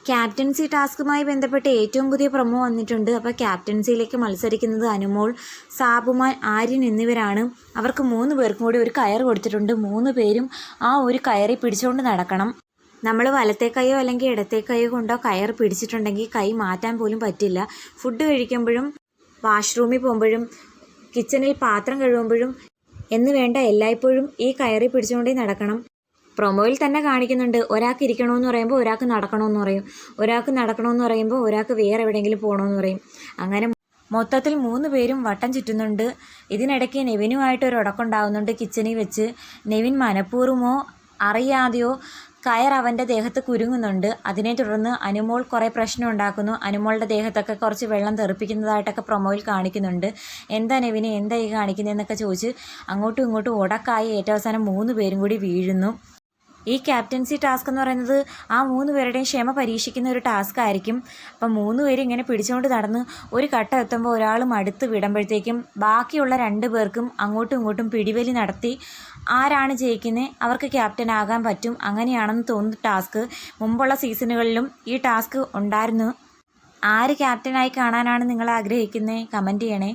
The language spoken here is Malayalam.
ക്യാപ്റ്റൻസി ടാസ്കുമായി ബന്ധപ്പെട്ട് ഏറ്റവും പുതിയ പ്രൊമോ വന്നിട്ടുണ്ട്. അപ്പോൾ ക്യാപ്റ്റൻസിയിലേക്ക് മത്സരിക്കുന്നത് അനുമോൾ, സാബുമാൻ, ആര്യൻ എന്നിവരാണ്. അവർക്ക് 3 പേർക്കും കൂടി ഒരു കയർ കൊടുത്തിട്ടുണ്ട്. 3 പേരും ആ ഒരു കയറി പിടിച്ചുകൊണ്ട് നടക്കണം. നമ്മൾ വലത്തെ കൈയോ അല്ലെങ്കിൽ ഇടത്തെ കൈയോ കൊണ്ടോ കയർ പിടിച്ചിട്ടുണ്ടെങ്കിൽ കൈ മാറ്റാൻ പോലും പറ്റില്ല. ഫുഡ് കഴിക്കുമ്പോഴും വാഷ്റൂമിൽ പോകുമ്പോഴും കിച്ചണിൽ പാത്രം കഴുകുമ്പോഴും എന്ന് വേണ്ട എല്ലായ്പ്പോഴും ഈ കയറി പിടിച്ചുകൊണ്ടേ നടക്കണം. പ്രൊമോയിൽ തന്നെ കാണിക്കുന്നുണ്ട്, ഒരാൾക്ക് ഇരിക്കണമെന്ന് പറയുമ്പോൾ ഒരാൾക്ക് നടക്കണമെന്ന് പറയും, ഒരാൾക്ക് നടക്കണമെന്ന് പറയുമ്പോൾ ഒരാൾക്ക് വേറെ എവിടെയെങ്കിലും പോകണമെന്ന് പറയും. അങ്ങനെ മൊത്തത്തിൽ 3 പേരും വട്ടം ചുറ്റുന്നുണ്ട്. ഇതിനിടയ്ക്ക് നെവിനുമായിട്ട് ഒരു ഉടക്കുണ്ടാവുന്നുണ്ട് കിച്ചണിൽ വെച്ച്. നെവിൻ മനഃപൂർവ്വമോ അറിയാതെയോ കയർ അവൻ്റെ ദേഹത്ത് കുരുങ്ങുന്നുണ്ട്. അതിനെ തുടർന്ന് അനുമോൾ കുറേ പ്രശ്നം ഉണ്ടാക്കുന്നു. അനുമോളുടെ ദേഹത്തൊക്കെ കുറച്ച് വെള്ളം തെറിപ്പിക്കുന്നതായിട്ടൊക്കെ പ്രൊമോയിൽ കാണിക്കുന്നുണ്ട്. എന്താ നെവിനെ, എന്താ ഈ കാണിക്കുന്നതെന്നൊക്കെ ചോദിച്ച് അങ്ങോട്ടും ഇങ്ങോട്ടും ഉടക്കായി ഏറ്റവും അവസാനം 3 പേരും കൂടി വീഴുന്നു. ഈ ക്യാപ്റ്റൻസി ടാസ്ക് എന്ന് പറയുന്നത് ആ 3 പേരുടെയും ക്ഷമ പരീക്ഷിക്കുന്ന ഒരു ടാസ്ക് ആയിരിക്കും. അപ്പം 3 പേരും ഇങ്ങനെ പിടിച്ചുകൊണ്ട് നടന്ന് ഒരു ഘട്ടം എത്തുമ്പോൾ ഒരാൾ മടുത്ത് വിടുമ്പോഴത്തേക്കും ബാക്കിയുള്ള 2 പേർക്കും അങ്ങോട്ടും ഇങ്ങോട്ടും പിടിവലി നടത്തി ആരാണ് ജയിക്കുന്നത് അവർക്ക് ക്യാപ്റ്റൻ ആകാൻ പറ്റും. അങ്ങനെയാണെന്ന് തോന്നുന്നു ടാസ്ക്. മുമ്പുള്ള സീസണുകളിലും ഈ ടാസ്ക് ഉണ്ടായിരുന്നു. ആര് ക്യാപ്റ്റനായി കാണാനാണ് നിങ്ങൾ ആഗ്രഹിക്കുന്നത്? കമൻറ്റ് ചെയ്യണേ.